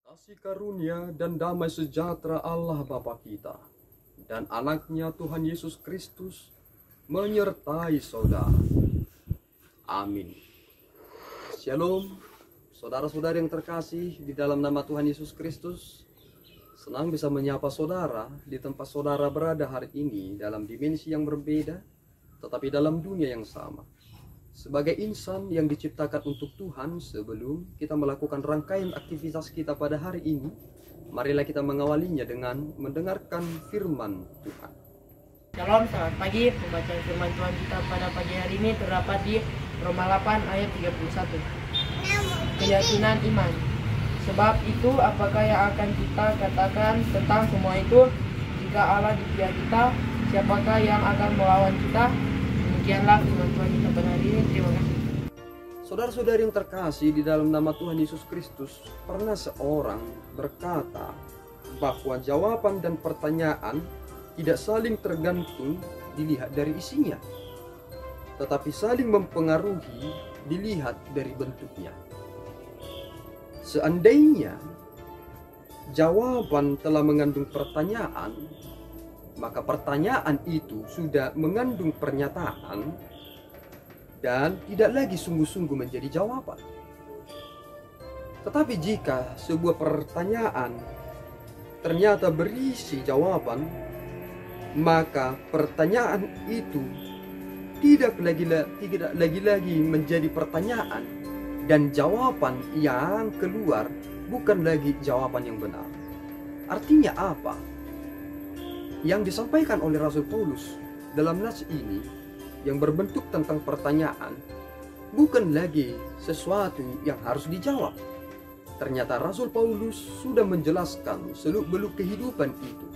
Kasih karunia dan damai sejahtera Allah Bapa kita dan anaknya Tuhan Yesus Kristus menyertai saudara. Amin. Shalom, saudara-saudari yang terkasih di dalam nama Tuhan Yesus Kristus. Senang bisa menyapa saudara di tempat saudara berada hari ini dalam dimensi yang berbeda, tetapi dalam dunia yang sama. Sebagai insan yang diciptakan untuk Tuhan, sebelum kita melakukan rangkaian aktivitas kita pada hari ini, marilah kita mengawalinya dengan mendengarkan firman Tuhan. Shalom, selamat pagi. Pembacaan firman Tuhan kita pada pagi hari ini terdapat di Roma 8 ayat 31. Keyakinan iman. Sebab itu apakah yang akan kita katakan tentang semua itu? Jika Allah di pihak kita, siapakah yang akan melawan kita? Demikianlah firman Tuhan kita pada hari ini. Terima kasih. Saudara-saudari yang terkasih di dalam nama Tuhan Yesus Kristus, pernah seorang berkata bahwa jawaban dan pertanyaan tidak saling tergantung dilihat dari isinya, tetapi saling mempengaruhi dilihat dari bentuknya. Seandainya jawaban telah mengandung pertanyaan, maka pertanyaan itu sudah mengandung pernyataan dan tidak lagi sungguh-sungguh menjadi jawaban. Tetapi jika sebuah pertanyaan ternyata berisi jawaban, maka pertanyaan itu tidak lagi menjadi pertanyaan, dan jawaban yang keluar bukan lagi jawaban yang benar. Artinya apa? Yang disampaikan oleh Rasul Paulus dalam nas ini yang berbentuk tentang pertanyaan bukan lagi sesuatu yang harus dijawab. Ternyata Rasul Paulus sudah menjelaskan seluk-beluk kehidupan itu.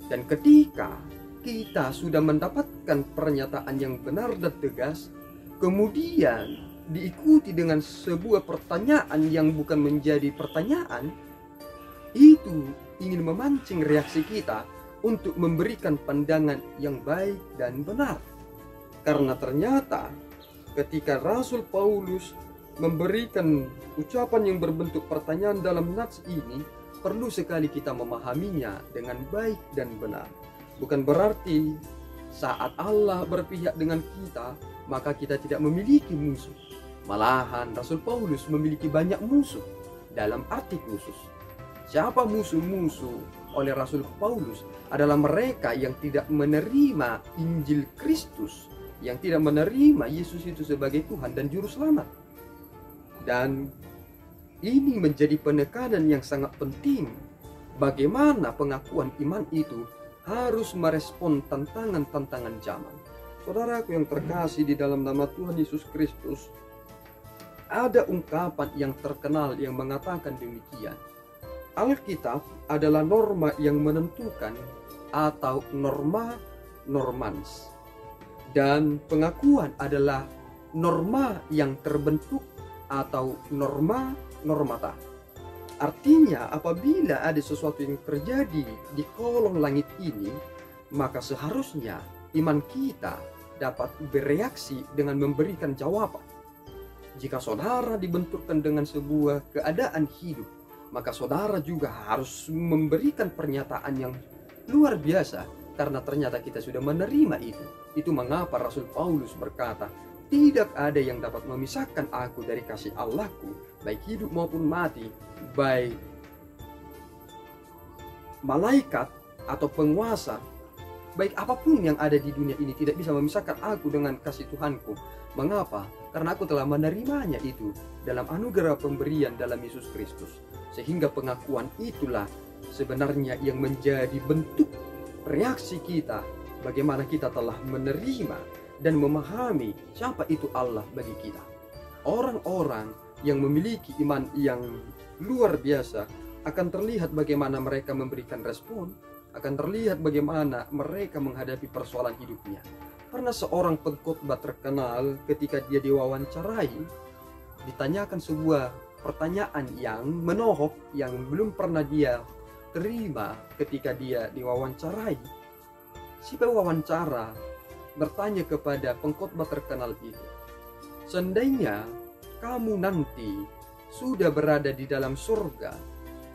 Dan ketika kita sudah mendapatkan pernyataan yang benar dan tegas, kemudian diikuti dengan sebuah pertanyaan yang bukan menjadi pertanyaan, itu ingin memancing reaksi kita untuk memberikan pandangan yang baik dan benar. Karena ternyata ketika Rasul Paulus memberikan ucapan yang berbentuk pertanyaan dalam nats ini, perlu sekali kita memahaminya dengan baik dan benar. Bukan berarti saat Allah berpihak dengan kita, maka kita tidak memiliki musuh. Malahan Rasul Paulus memiliki banyak musuh dalam arti khusus. Siapa musuh-musuh oleh Rasul Paulus? Adalah mereka yang tidak menerima Injil Kristus, yang tidak menerima Yesus itu sebagai Tuhan dan Juru Selamat. Dan ini menjadi penekanan yang sangat penting. Bagaimana pengakuan iman itu harus merespon tantangan-tantangan zaman. Saudaraku yang terkasih di dalam nama Tuhan Yesus Kristus, ada ungkapan yang terkenal yang mengatakan demikian. Alkitab adalah norma yang menentukan atau norma normans, dan pengakuan adalah norma yang terbentuk atau norma normata. Artinya apabila ada sesuatu yang terjadi di kolong langit ini, maka seharusnya iman kita dapat bereaksi dengan memberikan jawaban. Jika saudara dibenturkan dengan sebuah keadaan hidup, maka saudara juga harus memberikan pernyataan yang luar biasa, karena ternyata kita sudah menerima itu. Itu mengapa Rasul Paulus berkata, tidak ada yang dapat memisahkan aku dari kasih Allahku, baik hidup maupun mati, baik malaikat atau penguasa, baik apapun yang ada di dunia ini tidak bisa memisahkan aku dengan kasih Tuhanku. Mengapa? Karena aku telah menerimanya itu dalam anugerah pemberian dalam Yesus Kristus. Sehingga pengakuan itulah sebenarnya yang menjadi bentuk reaksi kita, bagaimana kita telah menerima dan memahami siapa itu Allah bagi kita. Orang-orang yang memiliki iman yang luar biasa akan terlihat bagaimana mereka memberikan respon, akan terlihat bagaimana mereka menghadapi persoalan hidupnya. Karena seorang pengkhotbah terkenal ketika dia diwawancarai, ditanyakan sebuah pertanyaan yang menohok yang belum pernah dia terima ketika dia diwawancarai. Si pewawancara bertanya kepada pengkhotbah terkenal itu, seandainya kamu nanti sudah berada di dalam surga,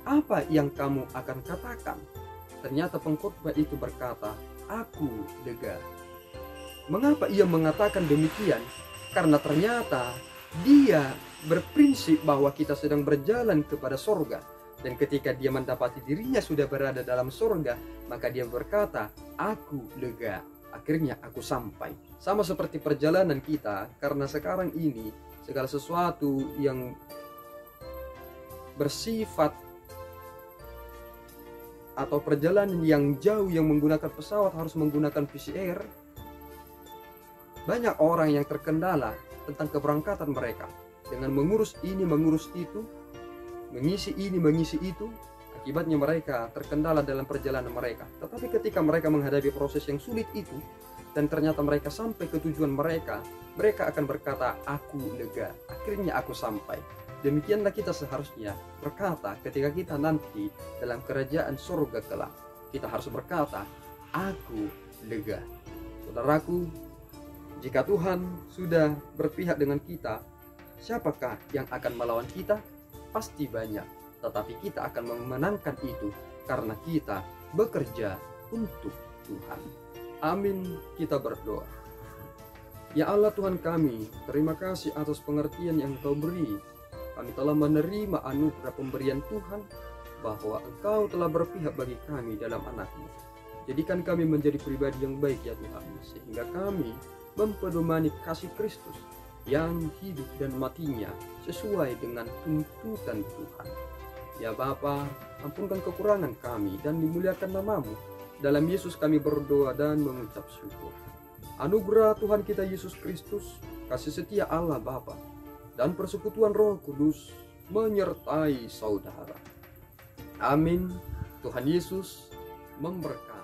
apa yang kamu akan katakan?" Ternyata pengkhotbah itu berkata, "Aku lega." Mengapa ia mengatakan demikian? Karena ternyata dia berprinsip bahwa kita sedang berjalan kepada sorga. Dan ketika dia mendapati dirinya sudah berada dalam sorga, maka dia berkata, "Aku lega, akhirnya aku sampai." Sama seperti perjalanan kita, karena sekarang ini segala sesuatu yang bersifat atau perjalanan yang jauh yang menggunakan pesawat harus menggunakan PCR. Banyak orang yang terkendala tentang keberangkatan mereka dengan mengurus ini, mengurus itu, mengisi ini, mengisi itu. Akibatnya mereka terkendala dalam perjalanan mereka. Tetapi ketika mereka menghadapi proses yang sulit itu dan ternyata mereka sampai ke tujuan mereka, mereka akan berkata, "Aku lega, akhirnya aku sampai." Demikianlah kita seharusnya berkata ketika kita nanti dalam kerajaan surga kelak. Kita harus berkata, "Aku lega." Saudaraku, jika Tuhan sudah berpihak dengan kita, siapakah yang akan melawan kita? Pasti banyak, tetapi kita akan memenangkan itu karena kita bekerja untuk Tuhan. Amin. Kita berdoa. Ya Allah Tuhan kami, terima kasih atas pengertian yang Engkau beri. Kami telah menerima anugerah pemberian Tuhan bahwa Engkau telah berpihak bagi kami dalam anak-Mu. Jadikan kami menjadi pribadi yang baik ya Tuhan, sehingga kami mempedomani kasih Kristus yang hidup dan matinya sesuai dengan tuntutan Tuhan. Ya Bapa, ampunkan kekurangan kami dan dimuliakan nama-Mu. Dalam Yesus kami berdoa dan mengucap syukur. Anugerah Tuhan kita Yesus Kristus, kasih setia Allah Bapa, dan persekutuan Roh Kudus menyertai saudara. Amin. Tuhan Yesus memberkati.